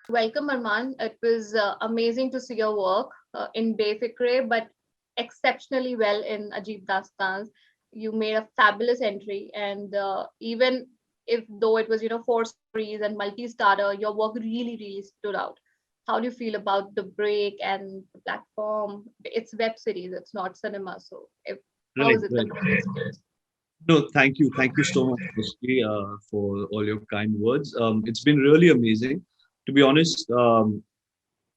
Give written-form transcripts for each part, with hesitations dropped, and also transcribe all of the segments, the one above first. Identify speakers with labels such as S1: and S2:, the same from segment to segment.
S1: Welcome, Armaan. It was amazing to see your work in Befikre, but exceptionally well in Ajeeb Dastaans. You made a fabulous entry, and even if though it was four stories and multi-starter, your work really stood out. How do you feel about the break and the platform? It's web series, it's not cinema. So, how
S2: Right,
S1: is it the
S2: right.
S1: learning experience?
S2: No, thank you so much, firstly, for all your kind words. It's been really amazing. To be honest,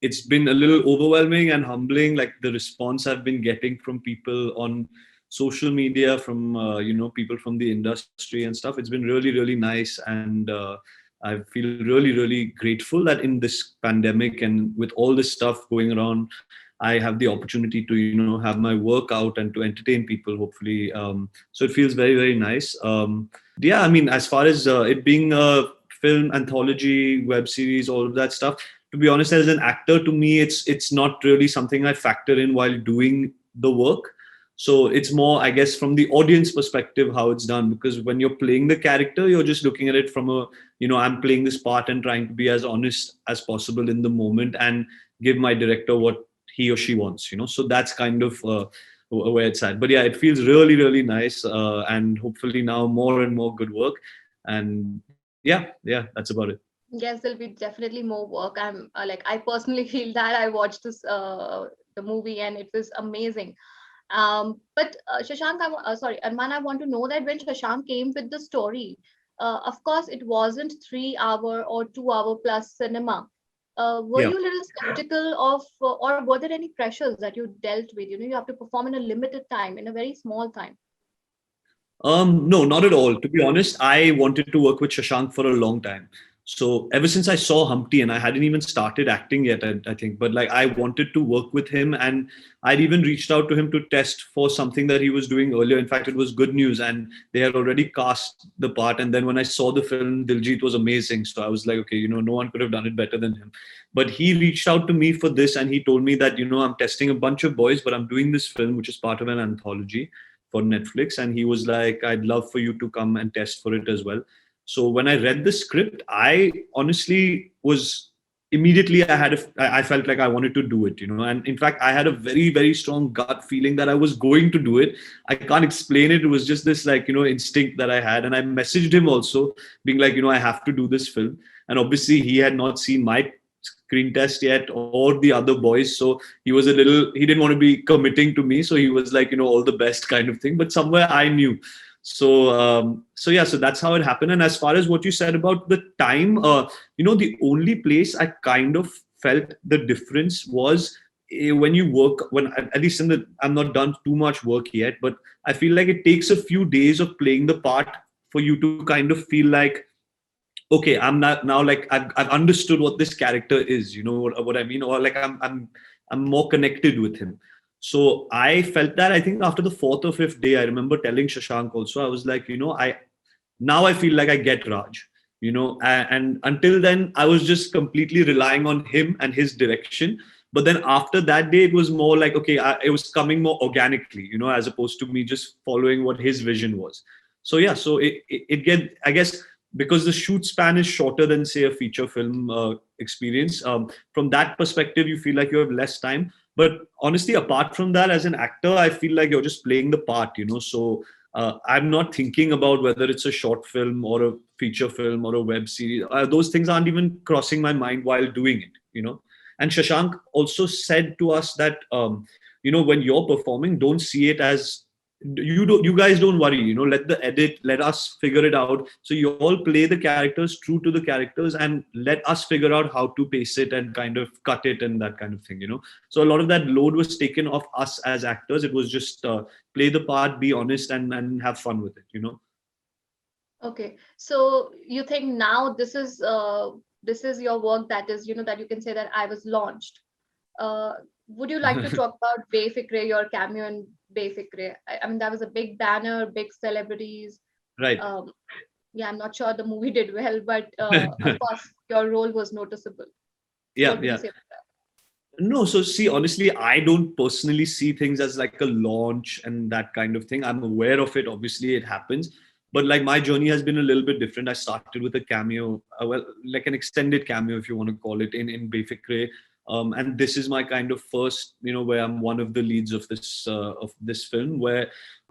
S2: it's been a little overwhelming and humbling, like the response I've been getting from people on social media, from people from the industry and stuff. It's been really nice, and I feel really grateful that in this pandemic and with all this stuff going around, I have the opportunity to have my work out and to entertain people, hopefully. So it feels very nice. Yeah, I mean, as far as it being a film anthology, web series, all of that stuff, to be honest, as an actor, to me, it's not really something I factor in while doing the work. So it's more, I guess, from the audience perspective how it's done. Because when you're playing the character, you're just looking at it from a, I'm playing this part and trying to be as honest as possible in the moment and give my director what he or she wants. So that's kind of where it's at. But yeah, it feels really nice, and hopefully now more and more good work. And yeah, that's about it.
S1: Yes, there'll be definitely more work. I personally feel that I watched this the movie and it was amazing. But Shashank, sorry, Arman, I want to know that when Shashank came with the story, of course, it wasn't 3 hour or 2 hour plus cinema. Were
S2: Yeah.
S1: you a little skeptical of, or were there any pressures that you dealt with? You have to perform in a limited time, in a very small time.
S2: No, not at all. To be honest, I wanted to work with Shashank for a long time. So ever since I saw Humpty, and I hadn't even started acting yet, I think, but like I wanted to work with him, and I'd even reached out to him to test for something that he was doing earlier. In fact, it was Good Newzz, and they had already cast the part. And then when I saw the film, Diljit was amazing. So I was like, okay, no one could have done it better than him. But he reached out to me for this, and he told me that I'm testing a bunch of boys, but I'm doing this film, which is part of an anthology for Netflix, and he was like, "I'd love for you to come and test for it as well." So when I read the script, I honestly was immediately I felt like I wanted to do it, and in fact, I had a very strong gut feeling that I was going to do it. I can't explain it. It was just this like instinct that I had, and I messaged him also, being like, I have to do this film, and obviously he had not seen my screen test yet or the other boys, so he didn't want to be committing to me, so he was like all the best kind of thing, but somewhere I knew. So yeah, so that's how it happened. And as far as what you said about the time, the only place I kind of felt the difference was when you work, when at least I'm not done too much work yet, but I feel like it takes a few days of playing the part for you to kind of feel like, okay, I'm not now, like I've understood what this character is, what I mean, or like I'm more connected with him. So I felt that, I think, after the fourth or fifth day, I remember telling Shashank also, I was like, I feel like I get Raj, and until then I was just completely relying on him and his direction. But then after that day, it was more like, okay, it was coming more organically, as opposed to me just following what his vision was. So yeah, so it get, I guess, because the shoot span is shorter than, say, a feature film experience. From that perspective, you feel like you have less time. But honestly, apart from that, as an actor, I feel like you're just playing the part, So I'm not thinking about whether it's a short film or a feature film or a web series. Those things aren't even crossing my mind while doing it. And Shashank also said to us that, when you're performing, don't see it as, you guys don't worry, let the edit, let us figure it out. So you all play the characters true to the characters, and let us figure out how to pace it and kind of cut it and that kind of thing. So a lot of that load was taken off us as actors. It was just play the part, be honest, and have fun with it.
S1: Okay, so you think now this is your work that is that you can say that I was launched. Uh, would you like to talk about Befikre, your cameo in Befikre? I mean, that was a big banner, big celebrities.
S2: Right.
S1: Um, yeah, I'm not sure the movie did well, but of course, your role was noticeable. So,
S2: Yeah,
S1: what would you
S2: yeah.
S1: say about
S2: No, so see, honestly, I don't personally see things as like a launch and that kind of thing. I'm aware of it. Obviously, it happens. But like my journey has been a little bit different. I started with a cameo, well, like an extended cameo, if you want to call it, in Befikre. And this is my kind of first, where I'm one of the leads of this film.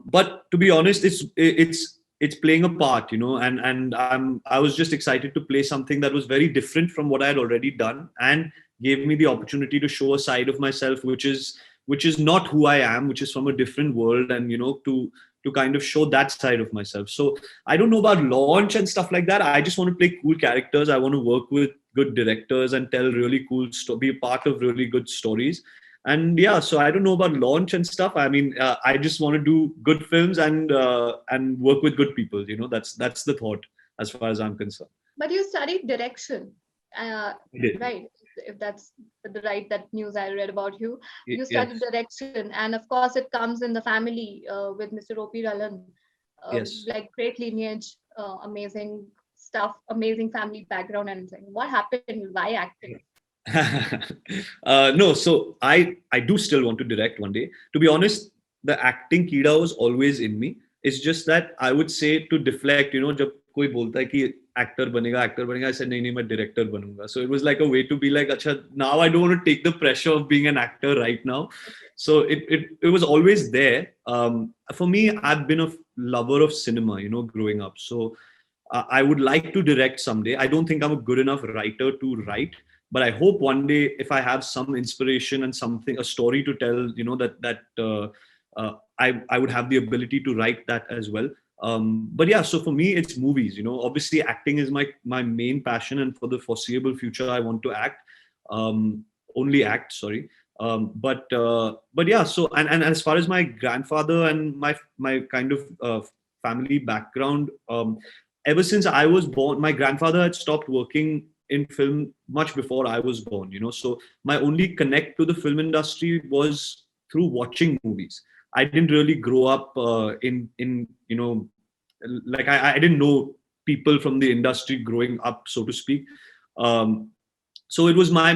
S2: But to be honest, it's playing a part, and I was just excited to play something that was very different from what I had already done, and gave me the opportunity to show a side of myself which is not who I am, which is from a different world, and to kind of show that side of myself. So I don't know about launch and stuff like that. I just want to play cool characters. I want to work with good directors and tell really cool be a part of really good stories. And yeah, so I don't know about launch and stuff. I mean, I just want to do good films and work with good people. That's the thought as far as I'm concerned.
S1: But you studied direction, uh,
S2: I did.
S1: right? If that's the right that news I read about you, you studied
S2: Yes.
S1: direction, and of course it comes in the family with Mr. OP Ralhan,
S2: Yes.
S1: like great lineage, amazing stuff, amazing family background, and thing. What happened? Why acting?
S2: No, so I do still want to direct one day. To be honest, the acting kida was always in me. It's just that I would say to deflect, जब कोई बोलता है कि actor बनेगा, I said नहीं नहीं मैं director बनूंगा. So it was like a way to be like, अच्छा, now I don't want to take the pressure of being an actor right now. So it was always there. For me, I've been a lover of cinema, growing up. So I would like to direct someday. I don't think I'm a good enough writer to write, but I hope one day, if I have some inspiration and something, a story to tell, I would have the ability to write that as well. But yeah, so for me, it's movies. Obviously, acting is my main passion, and for the foreseeable future, I want to act. Only act, sorry. But yeah, so and as far as my grandfather and my kind of family background, ever since I was born, my grandfather had stopped working in film much before I was born, So my only connect to the film industry was through watching movies. I didn't really grow up in like I didn't know people from the industry growing up, so to speak. Um, so it was my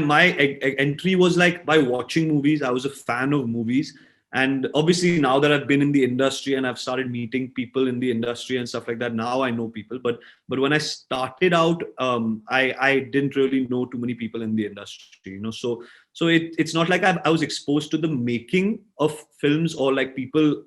S2: entry was like by watching movies. I was a fan of movies, and obviously now that I've been in the industry and I've started meeting people in the industry and stuff like that, now I know people. But when I started out, I didn't really know too many people in the industry, so it's not like I was exposed to the making of films or like people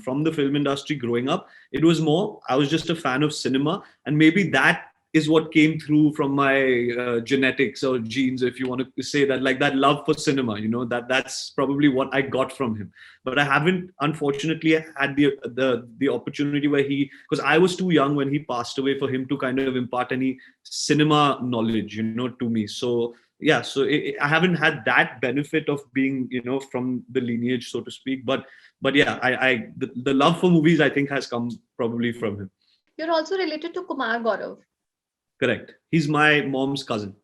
S2: from the film industry growing up. It was more I was just a fan of cinema, and maybe that is what came through from my genetics or genes, if you want to say that, like that love for cinema. That's probably what I got from him. But I haven't, unfortunately, had the opportunity where because I was too young when he passed away for him to kind of impart any cinema knowledge, to me. So yeah, so I haven't had that benefit of being, from the lineage, so to speak. But yeah, the love for movies, I think, has come probably from him.
S1: You're also related to Kumar Gaurav.
S2: Correct. He's my mom's cousin.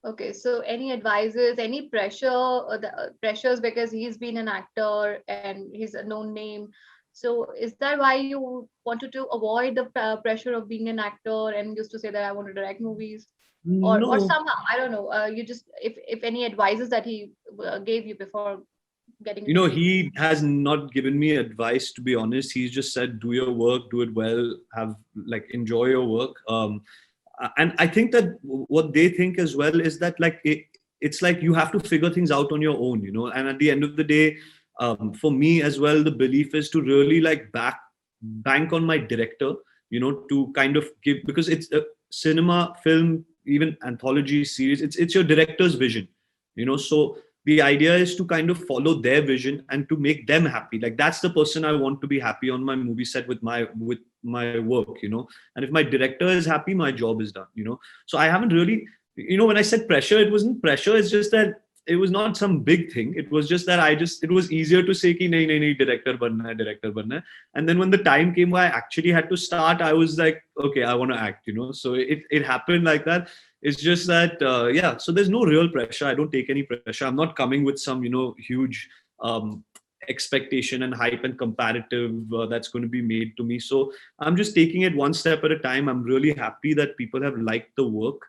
S1: Okay, so any advices, any pressure, pressures because he's been an actor and he's a known name. So is that why you wanted to avoid the pressure of being an actor and used to say that I want to direct movies, or
S2: No,
S1: somehow I don't know. You just if any advices that he gave you before getting into the.
S2: he has not given me advice, to be honest. He's just said, do your work, do it well, enjoy your work. And I think that what they think as well is that it's like you have to figure things out on your own, and at the end of the day, for me as well, the belief is to really like bank on my director, to kind of give, because it's a cinema, film, even anthology series, it's your director's vision, so the idea is to kind of follow their vision and to make them happy. Like that's the person I want to be happy on my movie set with my work, and if my director is happy, my job is done, so I haven't really, when I said pressure, it wasn't pressure. It's just that it was not some big thing. It was just that it was easier to say ki nahi nahi nahi director banna hai. And then when the time came where I actually had to start, I was like, okay, I want to act, so it happened like that. It's just that yeah, so there's no real pressure. I don't take any pressure. I'm not coming with some huge expectation and hype and comparative that's going to be made to me. So I'm just taking it one step at a time. I'm really happy that people have liked the work,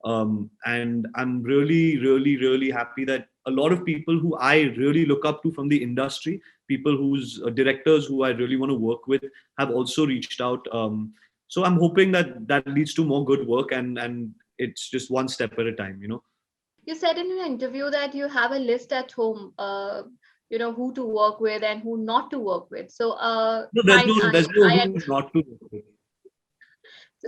S2: and I'm really, really, really happy that a lot of people who I really look up to from the industry, people who's directors who I really want to work with have also reached out. So I'm hoping that that leads to more good work, and it's just one step at a time, you know.
S1: You said in an interview that you have a list at home, who to work with and who not to work with. So,
S2: No,
S1: fine,
S2: there's no who not to work with.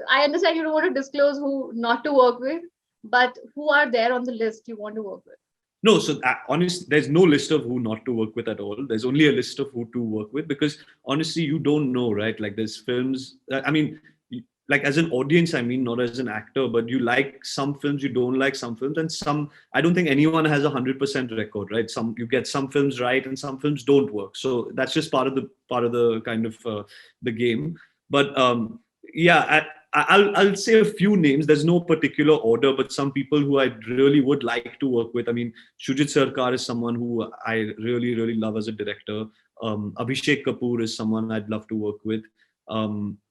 S1: I understand you don't want to disclose who not to work with, but who are there on the list you want to work with?
S2: No, so honest, there's no list of who not to work with at all. There's only a list of who to work with, because honestly, you don't know, right? Like there's films. I mean, like as an audience, I mean, not as an actor, but you like some films, you don't like some films, and some. I don't think anyone has 100% record, right? Some you get some films right, and some films don't work. So that's just part of the kind of the game. But yeah, I'll say a few names. There's no particular order, but some people who I really would like to work with. I mean, Shujit Sarkar is someone who I really, really love as a director. Abhishek Kapoor is someone I'd love to work with.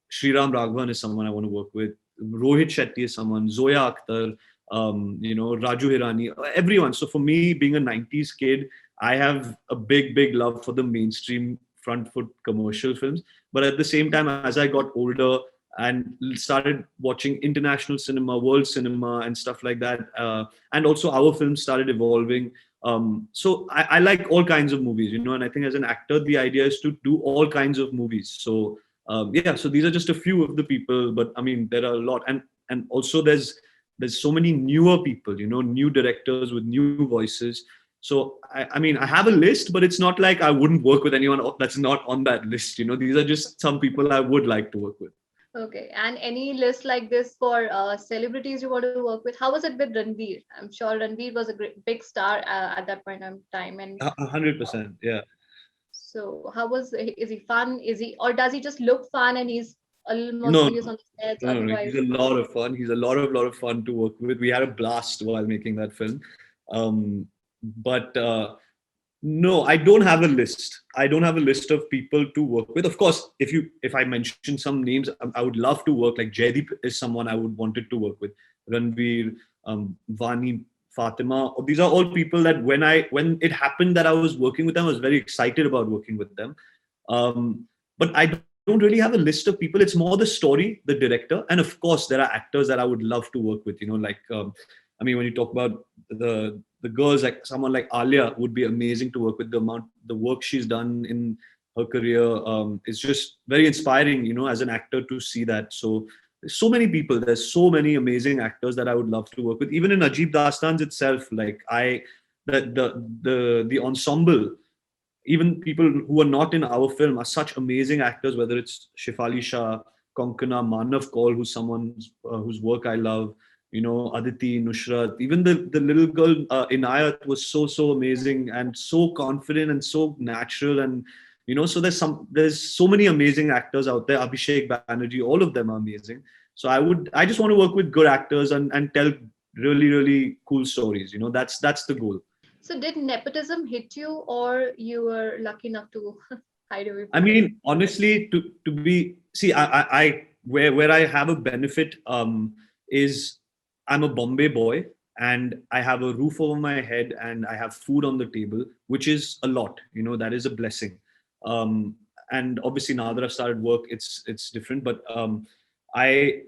S2: Sriram Raghavan is someone I want to work with. Rohit Shetty is someone. Zoya Akhtar, Raju Hirani, everyone. So for me, being a 90s kid, I have a big, big love for the mainstream front foot commercial films. But at the same time, as I got older and started watching international cinema, world cinema, and stuff like that, and also our films started evolving. So I like all kinds of movies, and I think as an actor, the idea is to do all kinds of movies. So yeah, so these are just a few of the people, but I mean there are a lot, and also there's so many newer people, new directors with new voices. So I mean I have a list, but it's not like I wouldn't work with anyone that's not on that list. These are just some people I would like to work with.
S1: Okay, and any list like this for celebrities you want to work with? How was it with Ranveer? I'm sure Ranveer was a great big star at that point in time, and
S2: 100%, yeah.
S1: so how was is he fun? Is he, or does he just look fun and he's a little more
S2: No,
S1: serious on the sets?
S2: no.
S1: Otherwise,
S2: He's a lot of fun. He's a lot of fun to work with. We had a blast while making that film. But no, I don't have a list. I don't have a list of people to work with. Of course, if I mention some names, I would love to work. Like Jaideep is someone I would wanted to work with. Ranveer, Vani, Fatima. These are all people that when it happened that I was working with them, I was very excited about working with them. But I don't really have a list of people. It's more the story, the director, and of course there are actors that I would love to work with. Like I mean, when you talk about the girls, like someone like Alia would be amazing to work with. The work she's done in her career is just very inspiring. As an actor to see that. So there's so many people. There's so many amazing actors that I would love to work with. Even in Ajeeb Dastaans itself, like the ensemble, even people who are not in our film are such amazing actors, whether it's Shifali Shah, Konkana, Manav Kaul, who's someone whose work I love, Aditi, Nusrat, even the little girl, Inayat was so amazing and so confident and so natural. And, so there's so many amazing actors out there, Abhishek Banerjee, all of them are amazing. So I just want to work with good actors and tell really, really cool stories. That's the goal.
S1: so did nepotism hit you, or you were lucky enough to hide away
S2: I
S1: from it?
S2: mean, honestly, to be see, I where I have a benefit is I'm a Bombay boy and I have a roof over my head and I have food on the table, which is a lot. That is a blessing. Um, and obviously now that I've started work, it's different. But I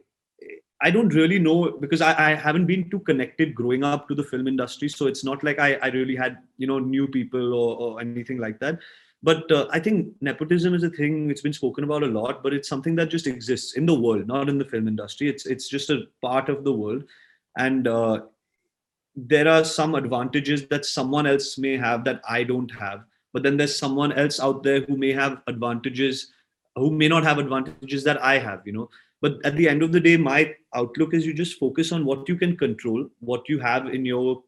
S2: I don't really know because I haven't been too connected growing up to the film industry. So it's not like I really had, new people or anything like that. But I think nepotism is a thing it's been spoken about a lot, but it's something that just exists in the world, not in the film industry. It's just a part of the world. And there are some advantages that someone else may have that I don't have. But then there's someone else out there who may have advantages, who may not have advantages that I have. But at the end of the day, my outlook is you just focus on what you can control, what you have in your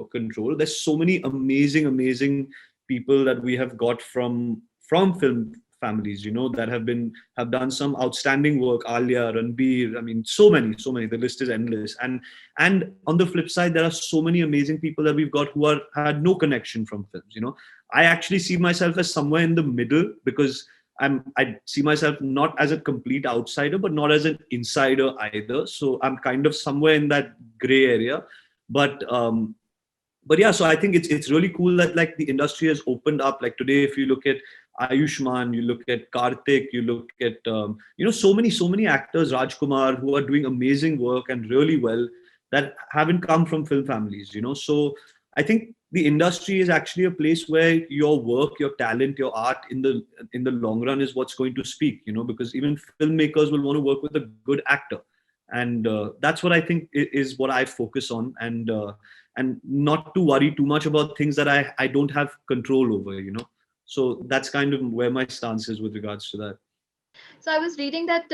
S2: control. There's so many amazing people that we have got from film families, that have done some outstanding work. Alia, Ranbir, I mean, so many. The list is endless. And on the flip side, there are so many amazing people that we've got who had no connection from films. I actually see myself as somewhere in the middle because I see myself not as a complete outsider, but not as an insider either. So I'm kind of somewhere in that gray area. But but yeah, so I think it's really cool that like the industry has opened up. Like today, if you look at Ayushman, you look at Karthik, you look at so many actors, Rajkumar, who are doing amazing work and really well, that haven't come from film families. So I think the industry is actually a place where your work, your talent, your art in the long run is what's going to speak. Because even filmmakers will want to work with a good actor, and that's what I think is what I focus on, and not to worry too much about things that I don't have control over. So that's kind of where my stance is with regards to that.
S1: So I was reading that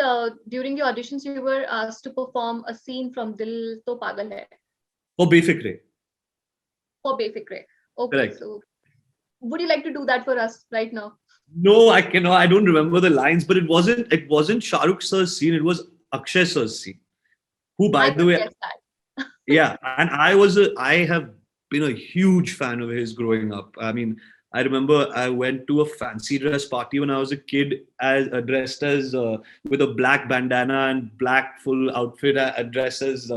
S1: during the auditions you were asked to perform a scene from Dil To Pagal Hai
S2: For Befikre,
S1: for Befikre. Okay,
S2: correct.
S1: so would you like to do that for us right now?
S2: No, I cannot. I don't remember the lines, but it wasn't Shah Rukh sir's scene. It was Akshay sir's scene. Who, by
S1: I
S2: the
S1: could
S2: way,
S1: guess that.
S2: yeah, and I have been a huge fan of his growing up. I mean, I remember I went to a fancy dress party when I was a kid, as dressed as with a black bandana and black full outfit, dressed as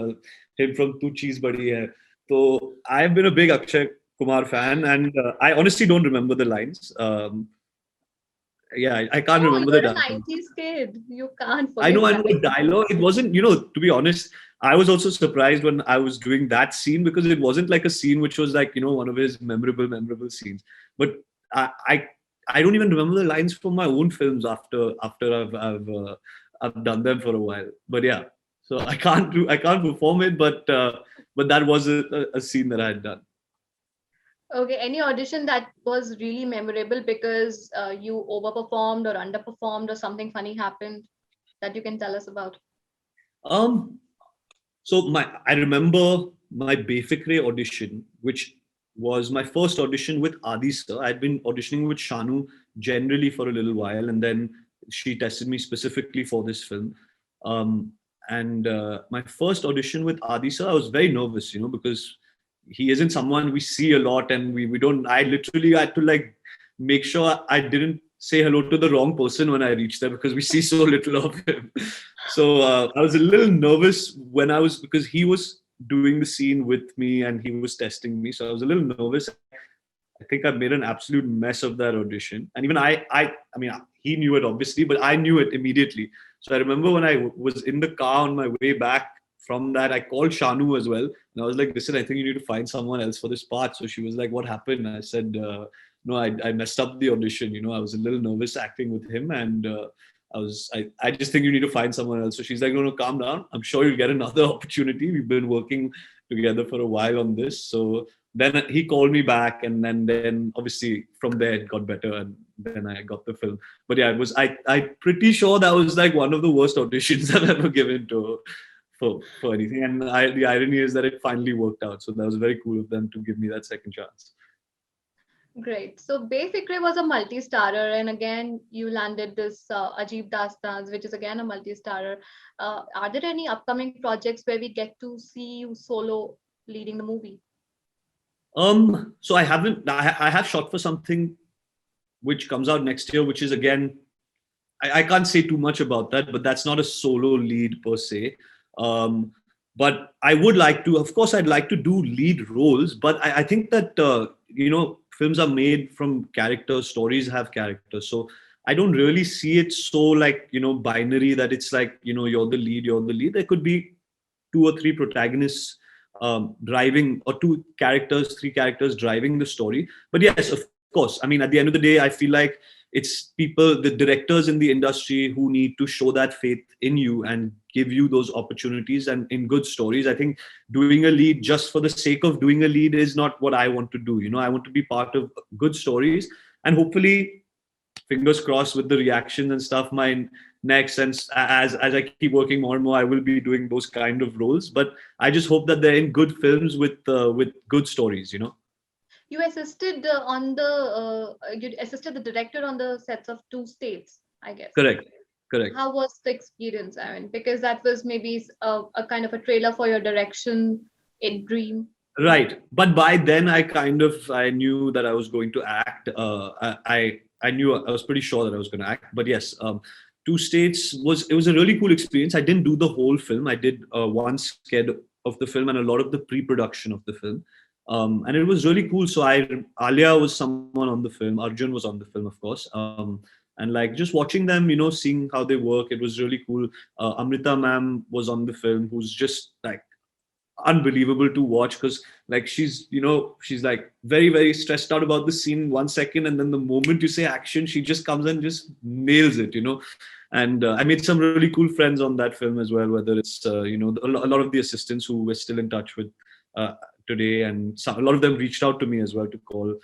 S2: him from Tu Cheez Badi Hai. So I've been a big Akshay Kumar fan, and I honestly don't remember the lines. Yeah, I can't
S1: Oh,
S2: remember the
S1: you're a
S2: dialogue.
S1: 90s kid. You can't
S2: I
S1: forget
S2: know
S1: that.
S2: the dialogue. It wasn't, to be honest, I was also surprised when I was doing that scene, because it wasn't like a scene which was like, one of his memorable scenes. But I, I, I don't even remember the lines from my own films after I've done them for a while. But yeah, so I can't perform it, but that was a scene that I had done.
S1: Okay, any audition that was really memorable because you overperformed or underperformed or something funny happened that you can tell us about?
S2: Um, So I remember my Befikre audition, which was my first audition with Adi sir. I'd been auditioning with Shanu generally for a little while, and then she tested me specifically for this film. Um, and my first audition with Adi sir, I was very nervous, because he isn't someone we see a lot, and we don't. I literally had to like make sure I didn't say hello to the wrong person when I reached there, because we see so little of him. So I was a little nervous when I was, because he was doing the scene with me and he was testing me. So I was a little nervous. I think I made an absolute mess of that audition. And even I mean, he knew it obviously, but I knew it immediately. So I remember when I was in the car on my way back from that, I called Shanu as well. And I was like, listen, I think you need to find someone else for this part. So she was like, what happened? And I said, no, I messed up the audition. I was a little nervous acting with him, and I just think you need to find someone else. So she's like, no, no, calm down. I'm sure you'll get another opportunity. We've been working together for a while on this. So then he called me back, and then obviously from there it got better, and then I got the film. But yeah, it was I pretty sure that was like one of the worst auditions I've ever given to for anything. And the irony is that it finally worked out. So that was very cool of them to give me that second chance.
S1: Great. So Befikre was a multi-starrer, and again, you landed this Ajeeb Dastaans, which is again a multi-starrer. Are there any upcoming projects where we get to see you solo leading the movie?
S2: So I haven't. I have shot for something which comes out next year, which is again, I can't say too much about that, but that's not a solo lead per se. Um, but I would like to, of course, I'd like to do lead roles, but I think that, films are made from characters, stories have characters. So I don't really see it so like, binary, that it's like, you're the lead. There could be two or three protagonists driving, or two characters, three characters driving the story. But yes, of course, I mean, at the end of the day, I feel like it's people, the directors in the industry, who need to show that faith in you and give you those opportunities. And in good stories, I think doing a lead just for the sake of doing a lead is not what I want to do. I want to be part of good stories, and hopefully, fingers crossed, with the reactions and stuff, my next, and as I keep working more and more, I will be doing those kind of roles. But I just hope that they're in good films with good stories.
S1: You assisted you assisted the director on the sets of Two States, I guess.
S2: Correct. Correct.
S1: How was the experience? I mean, because that was maybe a kind of a trailer for your direction in Dream.
S2: Right. But by then I knew that I was going to act. I knew, I was pretty sure that I was going to act. But yes, Two States was a really cool experience. I didn't do the whole film. I did one sked of the film and a lot of the pre-production of the film. And it was really cool. So Alia was someone on the film, Arjun was on the film, of course. And like just watching them, seeing how they work, it was really cool. Amrita ma'am was on the film, who's just like unbelievable to watch, because like she's like very very stressed out about the scene 1 second, and then the moment you say action, she just comes and just nails it. And I made some really cool friends on that film as well, whether it's a lot of the assistants who we're still in touch with uh, today, and a lot of them reached out to me as well to call.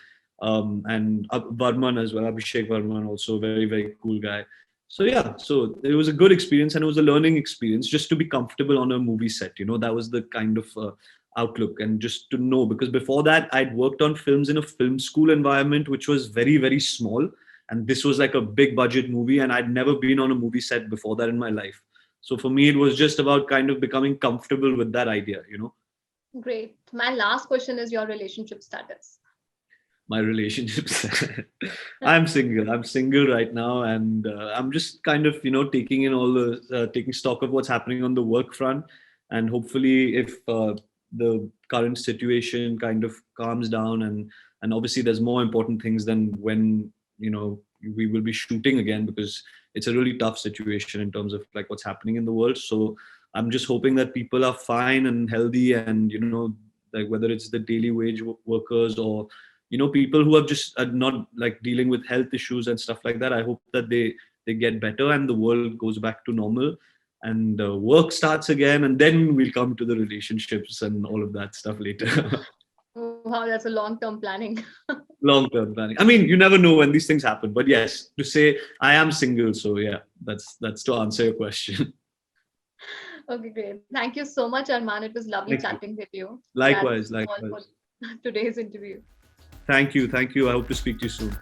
S2: And Varman as well, Abhishek Varman, also very very cool guy. So yeah, so it was a good experience, and it was a learning experience just to be comfortable on a movie set. That was the kind of outlook, and just to know, because before that I'd worked on films in a film school environment, which was very very small, and this was like a big budget movie, and I'd never been on a movie set before that in my life. So for me, it was just about kind of becoming comfortable with that idea.
S1: Great. My last question is your relationship status.
S2: My relationships. I'm single right now, and I'm just kind of taking in all the taking stock of what's happening on the work front, and hopefully if the current situation kind of calms down, and obviously there's more important things than when we will be shooting again, because it's a really tough situation in terms of like what's happening in the world. So I'm just hoping that people are fine and healthy, and like whether it's the daily wage workers, or people who have just are not like dealing with health issues and stuff like that. I hope that they get better and the world goes back to normal, and work starts again, and then we'll come to the relationships and all of that stuff later.
S1: Wow, that's a long-term planning.
S2: Long term planning. I mean, you never know when these things happen, but yes, to say I am single. So yeah, that's to answer your question.
S1: Okay, great. Thank you so much, Armaan. It was lovely
S2: Thank you.
S1: chatting with you.
S2: Likewise,
S1: That's all for
S2: likewise.
S1: today's interview.
S2: Thank you, thank you. I hope to speak to you soon.